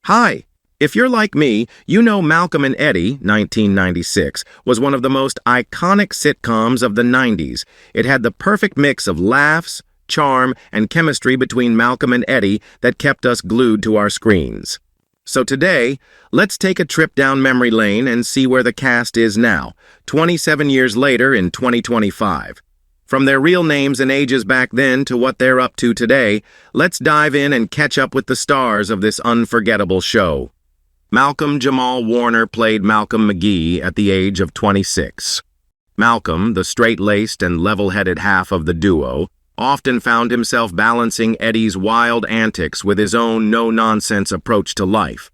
Hi. If you're like me, you know Malcolm and Eddie, 1996, was one of the most iconic sitcoms of the 90s. It had the perfect mix of laughs, charm, and chemistry between Malcolm and Eddie that kept us glued to our screens. So today, let's take a trip down memory lane and see where the cast is now, 27 years later in 2025. From their real names and ages back then to what they're up to today, let's dive in and catch up with the stars of this unforgettable show. Malcolm Jamal Warner played Malcolm McGee at the age of 26. Malcolm, the straight-laced and level-headed half of the duo, often found himself balancing Eddie's wild antics with his own no-nonsense approach to life.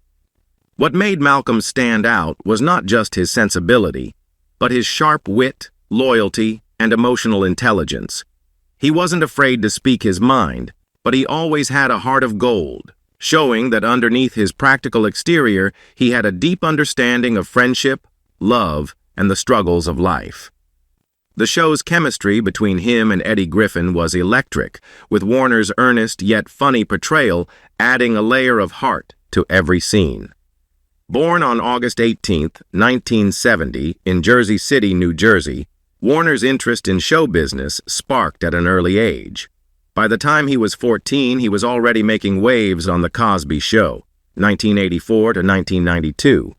What made Malcolm stand out was not just his sensibility, but his sharp wit, loyalty, and emotional intelligence. He wasn't afraid to speak his mind, but he always had a heart of gold, showing that underneath his practical exterior, he had a deep understanding of friendship, love, and the struggles of life. The show's chemistry between him and Eddie Griffin was electric, with Warner's earnest yet funny portrayal adding a layer of heart to every scene. Born on August 18, 1970, in Jersey City, New Jersey, Warner's interest in show business sparked at an early age. By the time he was 14, he was already making waves on The Cosby Show, 1984 to 1992,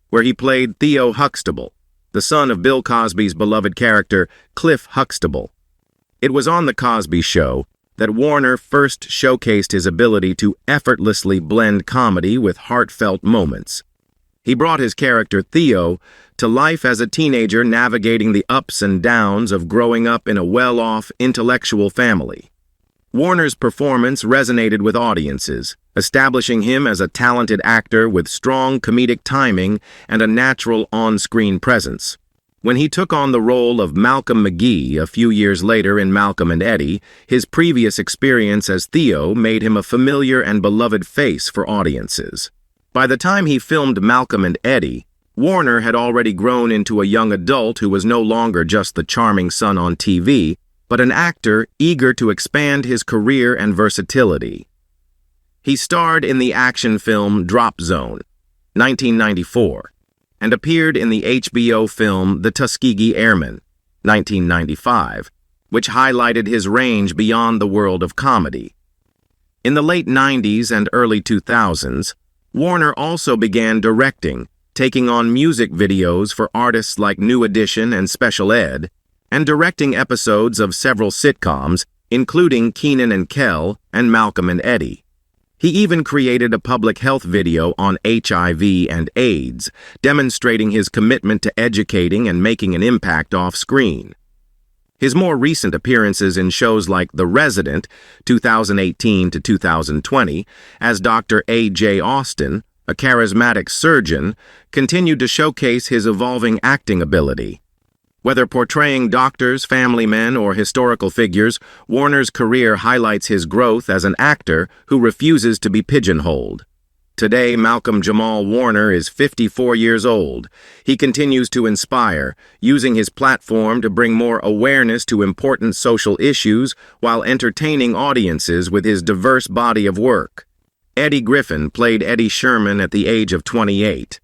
where he played Theo Huxtable, the son of Bill Cosby's beloved character, Cliff Huxtable. It was on The Cosby Show that Warner first showcased his ability to effortlessly blend comedy with heartfelt moments. He brought his character, Theo, to life as a teenager navigating the ups and downs of growing up in a well-off, intellectual family. Warner's performance resonated with audiences, establishing him as a talented actor with strong comedic timing and a natural on-screen presence. When he took on the role of Malcolm McGee a few years later in Malcolm and Eddie, his previous experience as Theo made him a familiar and beloved face for audiences. By the time he filmed Malcolm and Eddie, Warner had already grown into a young adult who was no longer just the charming son on TV, but an actor eager to expand his career and versatility. He starred in the action film Drop Zone, 1994, and appeared in the HBO film The Tuskegee Airmen, 1995, which highlighted his range beyond the world of comedy. In the late 90s and early 2000s, Warner also began directing, taking on music videos for artists like New Edition and Special Ed, and directing episodes of several sitcoms, including Kenan and Kel and Malcolm and Eddie. He even created a public health video on HIV and AIDS, demonstrating his commitment to educating and making an impact off-screen. His more recent appearances in shows like The Resident, 2018 to 2020, as Dr. A.J. Austin, a charismatic surgeon, continued to showcase his evolving acting ability. Whether portraying doctors, family men, or historical figures, Warner's career highlights his growth as an actor who refuses to be pigeonholed. Today, Malcolm Jamal Warner is 54 years old. He continues to inspire, using his platform to bring more awareness to important social issues while entertaining audiences with his diverse body of work. Eddie Griffin played Eddie Sherman at the age of 28.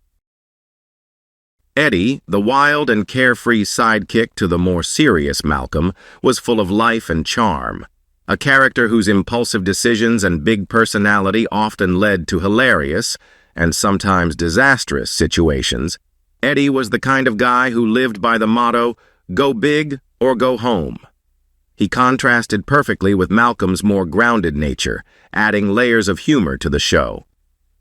Eddie, the wild and carefree sidekick to the more serious Malcolm, was full of life and charm. A character whose impulsive decisions and big personality often led to hilarious, and sometimes disastrous, situations, Eddie was the kind of guy who lived by the motto, "Go big or go home." He contrasted perfectly with Malcolm's more grounded nature, adding layers of humor to the show.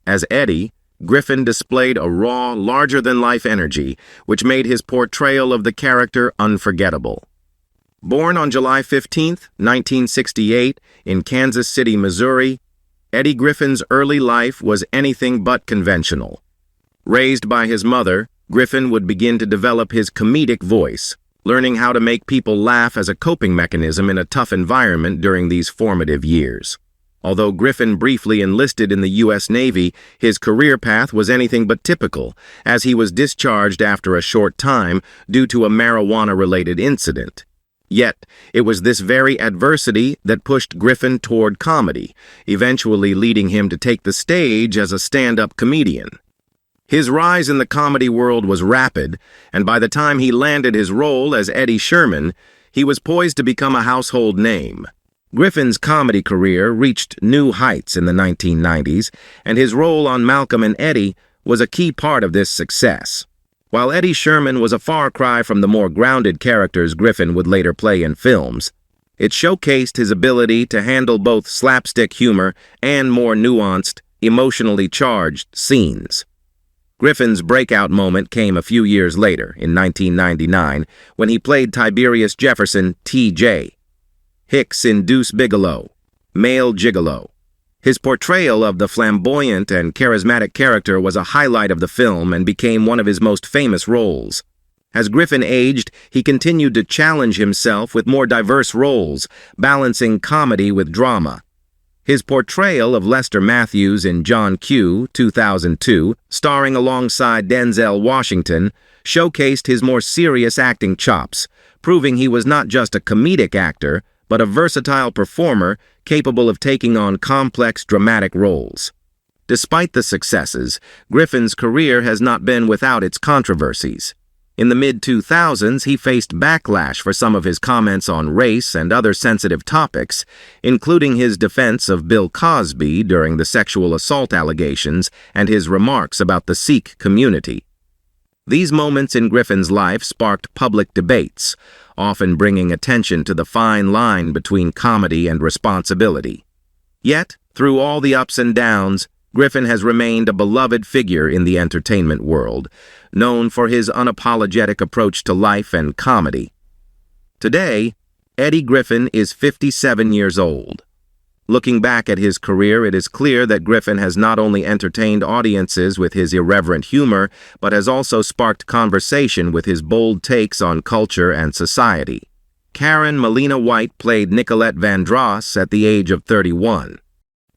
As Eddie, Griffin displayed a raw, larger-than-life energy, which made his portrayal of the character unforgettable. Born on July 15, 1968, in Kansas City, Missouri, Eddie Griffin's early life was anything but conventional. Raised by his mother, Griffin would begin to develop his comedic voice, learning how to make people laugh as a coping mechanism in a tough environment during these formative years. Although Griffin briefly enlisted in the U.S. Navy, his career path was anything but typical, as he was discharged after a short time due to a marijuana-related incident. Yet, it was this very adversity that pushed Griffin toward comedy, eventually leading him to take the stage as a stand-up comedian. His rise in the comedy world was rapid, and by the time he landed his role as Eddie Sherman, he was poised to become a household name. Griffin's comedy career reached new heights in the 1990s, and his role on Malcolm and Eddie was a key part of this success. While Eddie Sherman was a far cry from the more grounded characters Griffin would later play in films, it showcased his ability to handle both slapstick humor and more nuanced, emotionally charged scenes. Griffin's breakout moment came a few years later, in 1999, when he played Tiberius Jefferson, T.J. Hicks in Deuce Bigalow, Male Gigolo. His portrayal of the flamboyant and charismatic character was a highlight of the film and became one of his most famous roles. As Griffin aged, he continued to challenge himself with more diverse roles, balancing comedy with drama. His portrayal of Lester Matthews in John Q. 2002, starring alongside Denzel Washington, showcased his more serious acting chops, proving he was not just a comedic actor, but a versatile performer capable of taking on complex dramatic roles. Despite the successes, Griffin's career has not been without its controversies. In the mid-2000s, he faced backlash for some of his comments on race and other sensitive topics, including his defense of Bill Cosby during the sexual assault allegations and his remarks about the Sikh community. These moments in Griffin's life sparked public debates, often bringing attention to the fine line between comedy and responsibility. Yet, through all the ups and downs, Griffin has remained a beloved figure in the entertainment world, known for his unapologetic approach to life and comedy. Today, Eddie Griffin is 57 years old. Looking back at his career, it is clear that Griffin has not only entertained audiences with his irreverent humor, but has also sparked conversation with his bold takes on culture and society. Karen Molina White played Nicolette Vandross at the age of 31.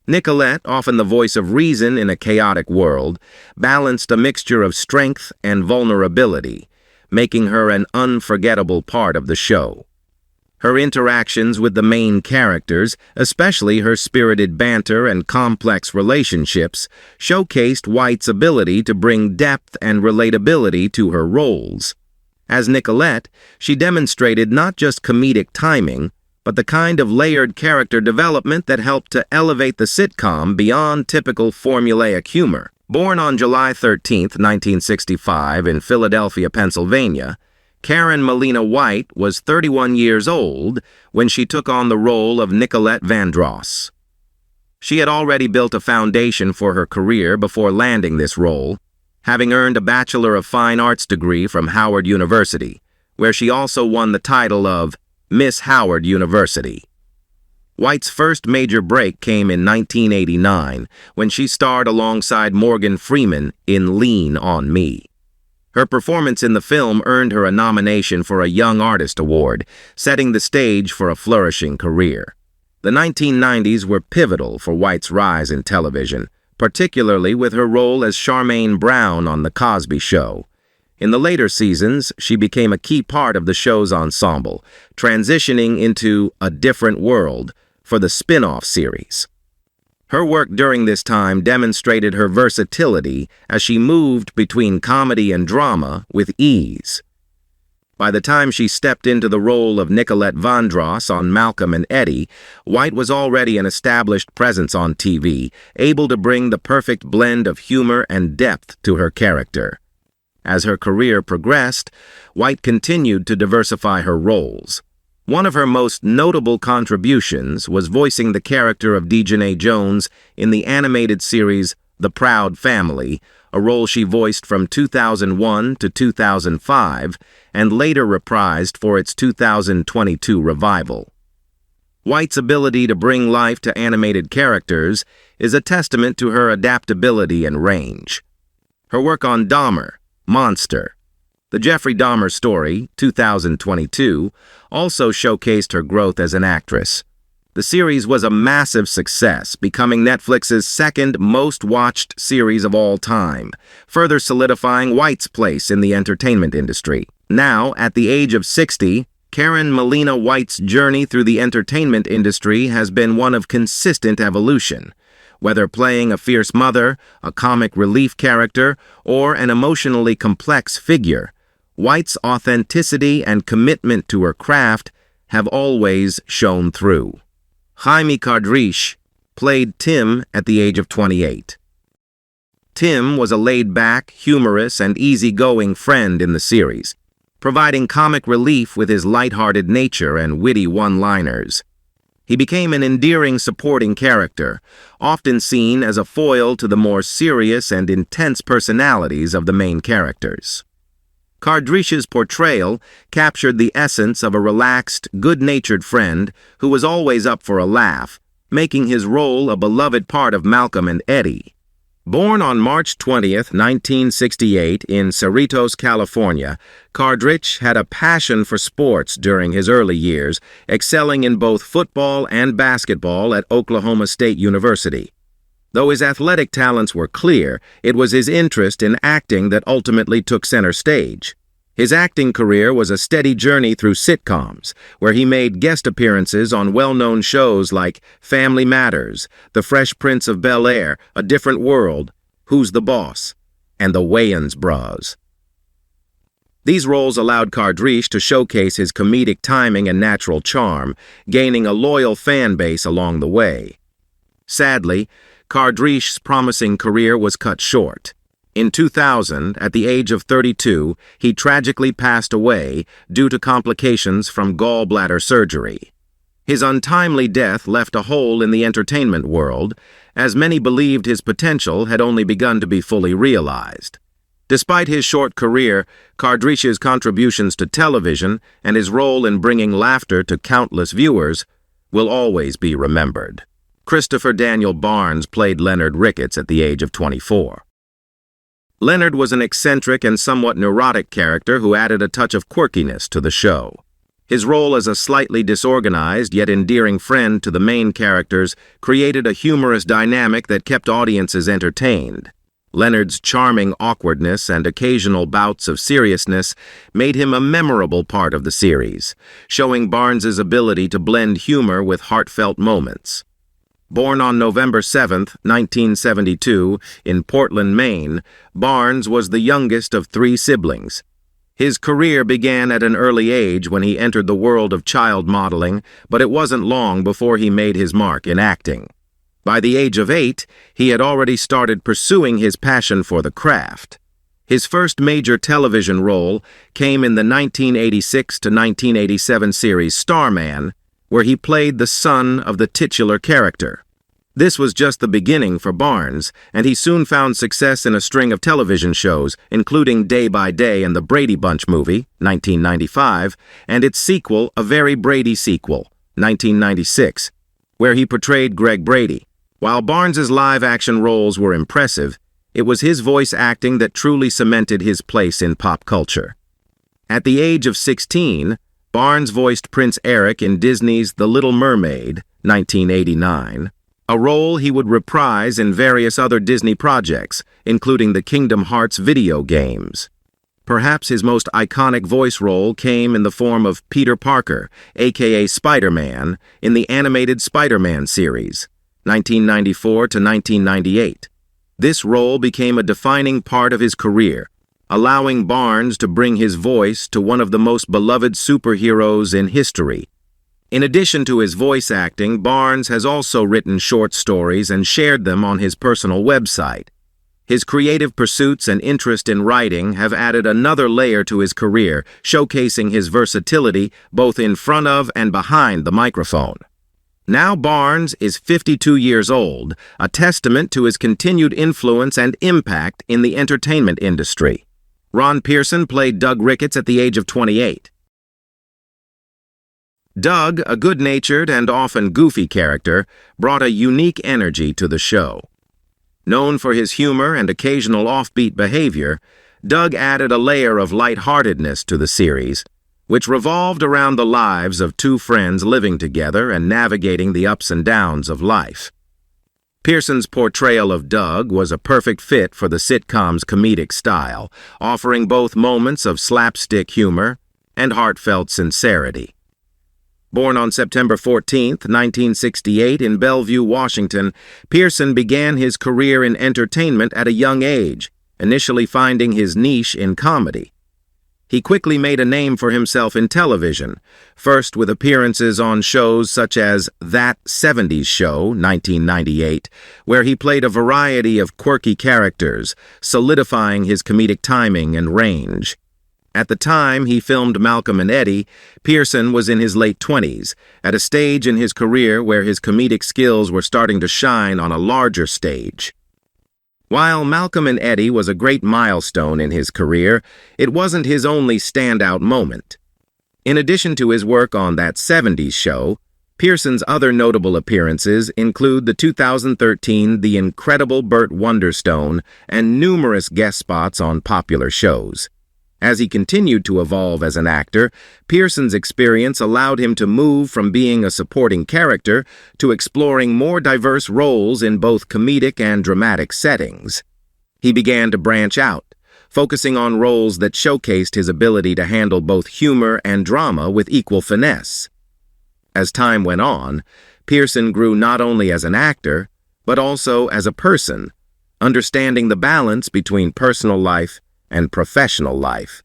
Nicolette, often the voice of reason in a chaotic world, balanced a mixture of strength and vulnerability, making her an unforgettable part of the show. Her interactions with the main characters, especially her spirited banter and complex relationships, showcased White's ability to bring depth and relatability to her roles. As Nicolette, she demonstrated not just comedic timing, but the kind of layered character development that helped to elevate the sitcom beyond typical formulaic humor. Born on July 13, 1965 in Philadelphia, Pennsylvania, Karen Molina White was 31 years old when she took on the role of Nicolette Vandross. She had already built a foundation for her career before landing this role, having earned a Bachelor of Fine Arts degree from Howard University, where she also won the title of Miss Howard University. White's first major break came in 1989 when she starred alongside Morgan Freeman in Lean on Me. Her performance in the film earned her a nomination for a Young Artist Award, setting the stage for a flourishing career. The 1990s were pivotal for White's rise in television, particularly with her role as Charmaine Brown on The Cosby Show. In the later seasons, she became a key part of the show's ensemble, transitioning into A Different World for the spin-off series. Her work during this time demonstrated her versatility as she moved between comedy and drama with ease. By the time she stepped into the role of Nicolette Vandross on Malcolm and Eddie, White was already an established presence on TV, able to bring the perfect blend of humor and depth to her character. As her career progressed, White continued to diversify her roles. One of her most notable contributions was voicing the character of Dejanay Jones in the animated series The Proud Family, a role she voiced from 2001 to 2005 and later reprised for its 2022 revival. White's ability to bring life to animated characters is a testament to her adaptability and range. Her work on Dahmer, Monster, The Jeffrey Dahmer Story, 2022, also showcased her growth as an actress. The series was a massive success, becoming Netflix's second most-watched series of all time, further solidifying White's place in the entertainment industry. Now, at the age of 60, Karen Molina White's journey through the entertainment industry has been one of consistent evolution. Whether playing a fierce mother, a comic relief character, or an emotionally complex figure, White's authenticity and commitment to her craft have always shone through. Jaime Cardriche played Tim at the age of 28. Tim was a laid-back, humorous, and easygoing friend in the series, providing comic relief with his light-hearted nature and witty one-liners. He became an endearing supporting character, often seen as a foil to the more serious and intense personalities of the main characters. Cardriche's portrayal captured the essence of a relaxed, good-natured friend who was always up for a laugh, making his role a beloved part of Malcolm and Eddie. Born on March 20th, 1968 in Cerritos, California, Cardriche had a passion for sports during his early years, excelling in both football and basketball at Oklahoma State University. Though his athletic talents were clear, it was his interest in acting that ultimately took center stage. His acting career was a steady journey through sitcoms, where he made guest appearances on well-known shows like Family Matters, The Fresh Prince of Bel-Air, A Different World, Who's the Boss, and The Wayans Bros. These roles allowed Cardriche to showcase his comedic timing and natural charm, gaining a loyal fan base along the way. Sadly, Cardriche's promising career was cut short. In 2000, at the age of 32, he tragically passed away due to complications from gallbladder surgery. His untimely death left a hole in the entertainment world, as many believed his potential had only begun to be fully realized. Despite his short career, Cardriche's contributions to television and his role in bringing laughter to countless viewers will always be remembered. Christopher Daniel Barnes played Leonard Ricketts at the age of 24. Leonard was an eccentric and somewhat neurotic character who added a touch of quirkiness to the show. His role as a slightly disorganized yet endearing friend to the main characters created a humorous dynamic that kept audiences entertained. Leonard's charming awkwardness and occasional bouts of seriousness made him a memorable part of the series, showing Barnes's ability to blend humor with heartfelt moments. Born on November 7, 1972, in Portland, Maine, Barnes was the youngest of 3 siblings. His career began at an early age when he entered the world of child modeling, but it wasn't long before he made his mark in acting. By the age of 8, he had already started pursuing his passion for the craft. His first major television role came in the 1986 to 1987 series Starman, where he played the son of the titular character. This was just the beginning for Barnes, and he soon found success in a string of television shows, including Day by Day and The Brady Bunch movie, 1995, and its sequel, A Very Brady Sequel, 1996, where he portrayed Greg Brady. While Barnes's live-action roles were impressive, it was his voice acting that truly cemented his place in pop culture. At the age of 16, Barnes voiced Prince Eric in Disney's The Little Mermaid, 1989, a role he would reprise in various other Disney projects, including the Kingdom Hearts video games. Perhaps his most iconic voice role came in the form of Peter Parker, aka Spider-Man, in the animated Spider-Man series, 1994 to 1998. This role became a defining part of his career, allowing Barnes to bring his voice to one of the most beloved superheroes in history. In addition to his voice acting, Barnes has also written short stories and shared them on his personal website. His creative pursuits and interest in writing have added another layer to his career, showcasing his versatility both in front of and behind the microphone. Now Barnes is 52 years old, a testament to his continued influence and impact in the entertainment industry. Ron Pearson played Doug Ricketts at the age of 28. Doug, a good-natured and often goofy character, brought a unique energy to the show. Known for his humor and occasional offbeat behavior, Doug added a layer of lightheartedness to the series, which revolved around the lives of 2 friends living together and navigating the ups and downs of life. Pearson's portrayal of Doug was a perfect fit for the sitcom's comedic style, offering both moments of slapstick humor and heartfelt sincerity. Born on September 14, 1968, in Bellevue, Washington, Pearson began his career in entertainment at a young age, initially finding his niche in comedy. He quickly made a name for himself in television, first with appearances on shows such as That 70s Show, 1998, where he played a variety of quirky characters, solidifying his comedic timing and range. At the time he filmed Malcolm and Eddie, Pearson was in his late 20s, at a stage in his career where his comedic skills were starting to shine on a larger stage. While Malcolm and Eddie was a great milestone in his career, it wasn't his only standout moment. In addition to his work on That 70s Show, Pearson's other notable appearances include the 2013 The Incredible Burt Wonderstone and numerous guest spots on popular shows. As he continued to evolve as an actor, Pearson's experience allowed him to move from being a supporting character to exploring more diverse roles in both comedic and dramatic settings. He began to branch out, focusing on roles that showcased his ability to handle both humor and drama with equal finesse. As time went on, Pearson grew not only as an actor, but also as a person, understanding the balance between personal life and professional life.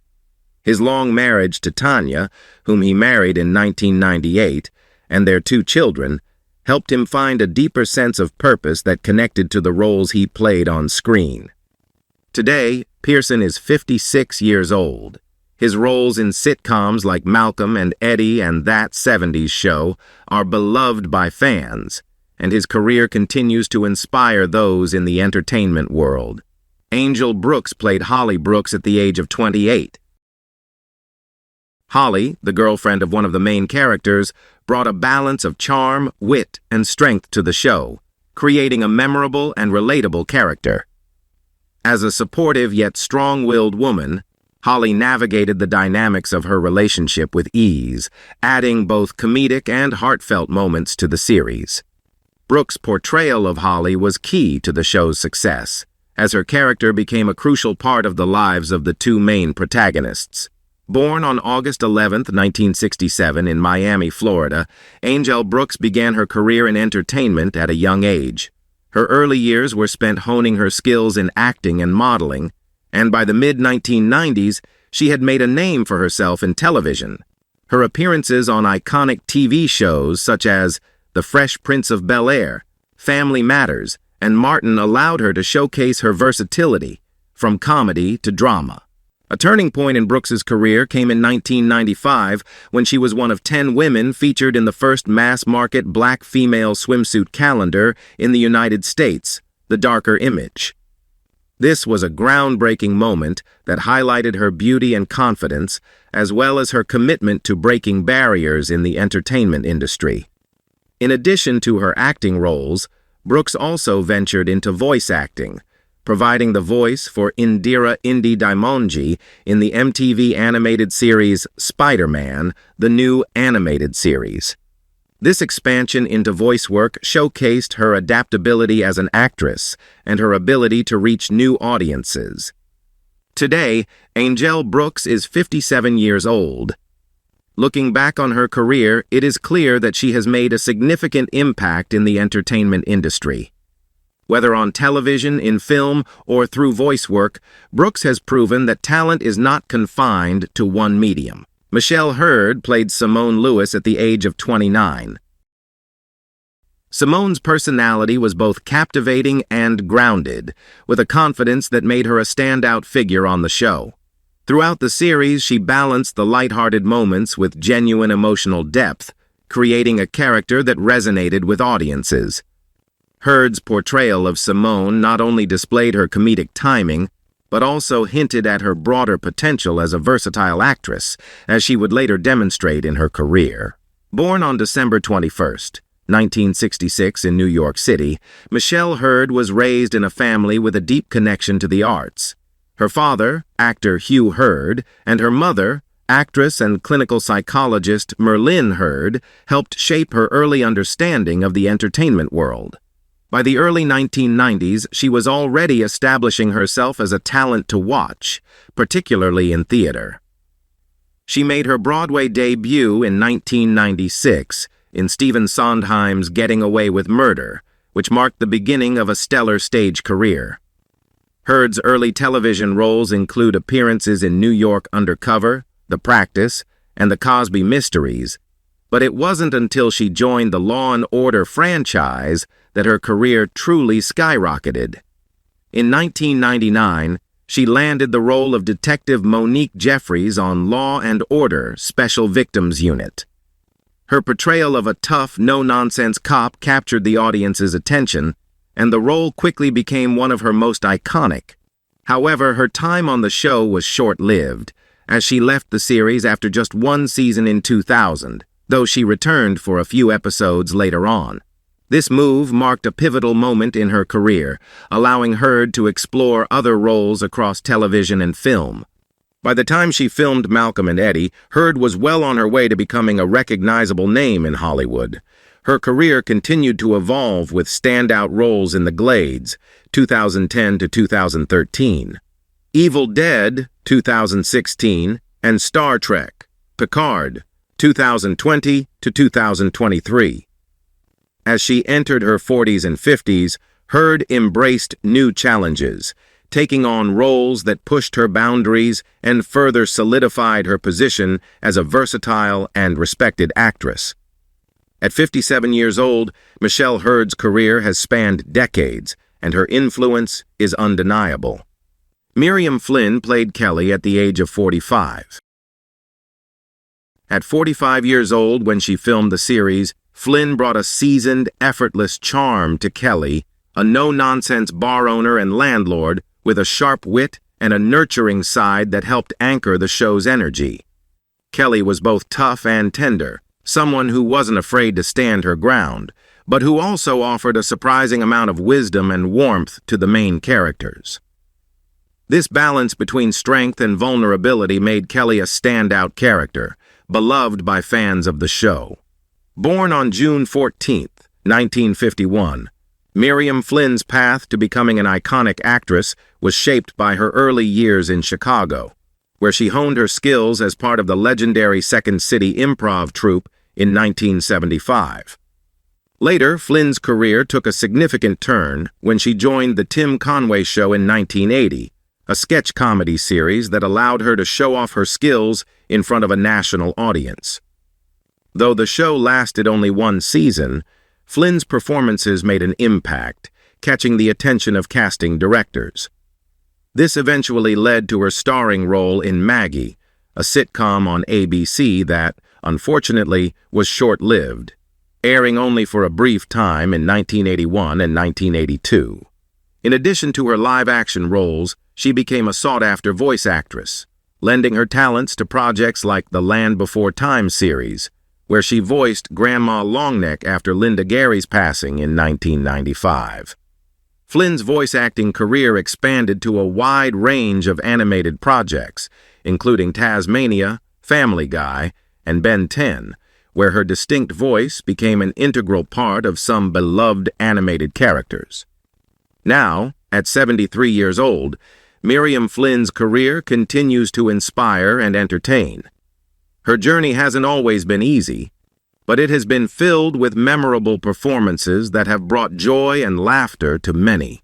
His long marriage to Tanya, whom he married in 1998, and their 2 children, helped him find a deeper sense of purpose that connected to the roles he played on screen. Today, Pearson is 56 years old. His roles in sitcoms like Malcolm and Eddie and That 70s Show are beloved by fans, and his career continues to inspire those in the entertainment world. Angel Brooks played Holly Brooks at the age of 28. Holly, the girlfriend of one of the main characters, brought a balance of charm, wit, and strength to the show, creating a memorable and relatable character. As a supportive yet strong-willed woman, Holly navigated the dynamics of her relationship with ease, adding both comedic and heartfelt moments to the series. Brooks' portrayal of Holly was key to the show's success, as her character became a crucial part of the lives of the 2 main protagonists. Born on August 11, 1967 in Miami, Florida, Angel Brooks began her career in entertainment at a young age. Her early years were spent honing her skills in acting and modeling, and by the mid-1990s, she had made a name for herself in television. Her appearances on iconic TV shows such as The Fresh Prince of Bel-Air, Family Matters, and Martin allowed her to showcase her versatility, from comedy to drama. A turning point in Brooks's career came in 1995 when she was one of 10 women featured in the first mass-market black female swimsuit calendar in the United States, The Darker Image. This was a groundbreaking moment that highlighted her beauty and confidence, as well as her commitment to breaking barriers in the entertainment industry. In addition to her acting roles, Brooks also ventured into voice acting, providing the voice for Indira Indi Daimonji in the MTV animated series Spider-Man, the new animated series. This expansion into voice work showcased her adaptability as an actress and her ability to reach new audiences. Today, Angel Brooks is 57 years old. Looking back on her career, it is clear that she has made a significant impact in the entertainment industry. Whether on television, in film, or through voice work, Brooks has proven that talent is not confined to one medium. Michelle Hurd played Simone Lewis at the age of 29. Simone's personality was both captivating and grounded, with a confidence that made her a standout figure on the show. Throughout the series, she balanced the lighthearted moments with genuine emotional depth, creating a character that resonated with audiences. Hurd's portrayal of Simone not only displayed her comedic timing, but also hinted at her broader potential as a versatile actress, as she would later demonstrate in her career. Born on December 21, 1966 in New York City, Michelle Hurd was raised in a family with a deep connection to the arts. Her father, actor Hugh Hurd, and her mother, actress and clinical psychologist Merlin Hurd, helped shape her early understanding of the entertainment world. By the early 1990s, she was already establishing herself as a talent to watch, particularly in theater. She made her Broadway debut in 1996 in Stephen Sondheim's Getting Away with Murder, which marked the beginning of a stellar stage career. Heard's early television roles include appearances in New York Undercover, The Practice, and The Cosby Mysteries, but it wasn't until she joined the Law and Order franchise that her career truly skyrocketed. In 1999, she landed the role of Detective Monique Jeffries on Law and Order Special Victims Unit. Her portrayal of a tough, no-nonsense cop captured the audience's attention, and the role quickly became one of her most iconic. However, her time on the show was short-lived, as she left the series after just one season in 2000, though she returned for a few episodes later on. This move marked a pivotal moment in her career, allowing Heard to explore other roles across television and film. By the time she filmed Malcolm and Eddie, Heard was well on her way to becoming a recognizable name in Hollywood. Her career continued to evolve with standout roles in The Glades, 2010 to 2013, Evil Dead, 2016, and Star Trek, Picard, 2020 to 2023. As she entered her 40s and 50s, Heard embraced new challenges, taking on roles that pushed her boundaries and further solidified her position as a versatile and respected actress. At 57 years old, Michelle Heard's career has spanned decades, and her influence is undeniable. Miriam Flynn played Kelly at the age of 45. At 45 years old when she filmed the series, Flynn brought a seasoned, effortless charm to Kelly, a no-nonsense bar owner and landlord with a sharp wit and a nurturing side that helped anchor the show's energy. Kelly was both tough and tender, someone who wasn't afraid to stand her ground, but who also offered a surprising amount of wisdom and warmth to the main characters. This balance between strength and vulnerability made Kelly a standout character, beloved by fans of the show. Born on June 14, 1951, Miriam Flynn's path to becoming an iconic actress was shaped by her early years in Chicago, where she honed her skills as part of the legendary Second City Improv troupe in 1975. Later, Flynn's career took a significant turn when she joined The Tim Conway Show in 1980, a sketch comedy series that allowed her to show off her skills in front of a national audience. Though the show lasted only one season, Flynn's performances made an impact, catching the attention of casting directors. This eventually led to her starring role in Maggie, a sitcom on ABC that, unfortunately, was short-lived, airing only for a brief time in 1981 and 1982. In addition to her live-action roles, she became a sought-after voice actress, lending her talents to projects like the Land Before Time series, where she voiced Grandma Longneck after Linda Gary's passing in 1995. Flynn's voice acting career expanded to a wide range of animated projects, including Tasmania, Family Guy, and Ben 10, where her distinct voice became an integral part of some beloved animated characters. Now, at 73 years old, Miriam Flynn's career continues to inspire and entertain. Her journey hasn't always been easy, but it has been filled with memorable performances that have brought joy and laughter to many.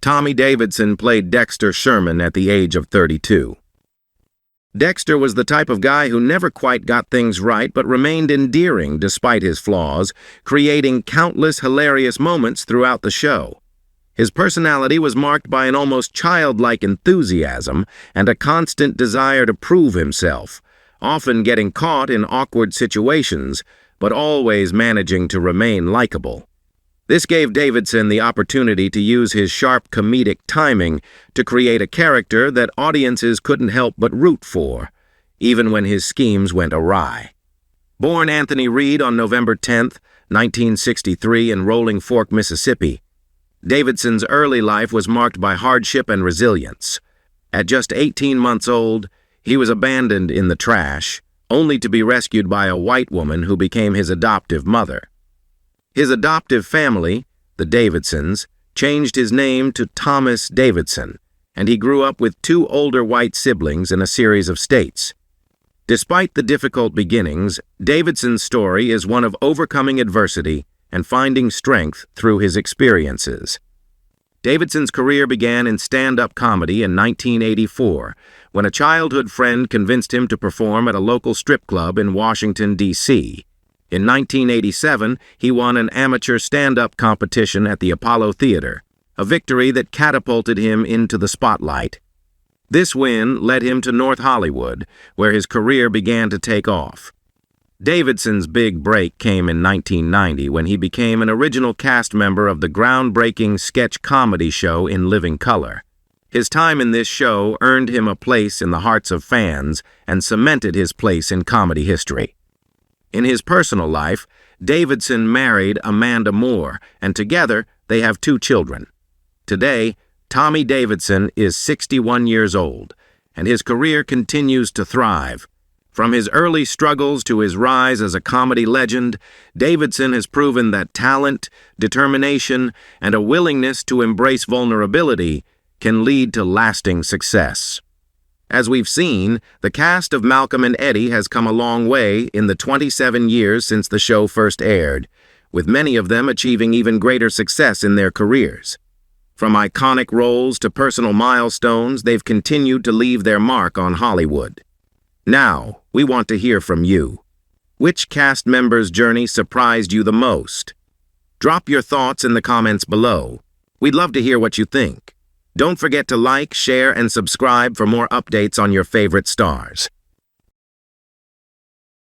Tommy Davidson played Dexter Sherman at the age of 32. Dexter was the type of guy who never quite got things right but remained endearing despite his flaws, creating countless hilarious moments throughout the show. His personality was marked by an almost childlike enthusiasm and a constant desire to prove himself, often getting caught in awkward situations, but always managing to remain likable. This gave Davidson the opportunity to use his sharp comedic timing to create a character that audiences couldn't help but root for, even when his schemes went awry. Born Anthony Reed on November 10, 1963 in Rolling Fork, Mississippi, Davidson's early life was marked by hardship and resilience. At just 18 months old, he was abandoned in the trash, only to be rescued by a white woman who became his adoptive mother. His adoptive family, the Davidsons, changed his name to Thomas Davidson, and he grew up with two older white siblings in a series of states. Despite the difficult beginnings, Davidson's story is one of overcoming adversity and finding strength through his experiences. Davidson's career began in stand-up comedy in 1984, when a childhood friend convinced him to perform at a local strip club in Washington, D.C. In 1987, he won an amateur stand-up competition at the Apollo Theater, a victory that catapulted him into the spotlight. This win led him to North Hollywood, where his career began to take off. Davidson's big break came in 1990 when he became an original cast member of the groundbreaking sketch comedy show In Living Color. His time in this show earned him a place in the hearts of fans and cemented his place in comedy history. In his personal life, Davidson married Amanda Moore, and together they have 2 children. Today, Tommy Davidson is 61 years old, and his career continues to thrive. From his early struggles to his rise as a comedy legend, Davidson has proven that talent, determination, and a willingness to embrace vulnerability can lead to lasting success. As we've seen, the cast of Malcolm and Eddie has come a long way in the 27 years since the show first aired, with many of them achieving even greater success in their careers. From iconic roles to personal milestones, they've continued to leave their mark on Hollywood. Now, we want to hear from you. Which cast member's journey surprised you the most? Drop your thoughts in the comments below. We'd love to hear what you think. Don't forget to like, share, and subscribe for more updates on your favorite stars.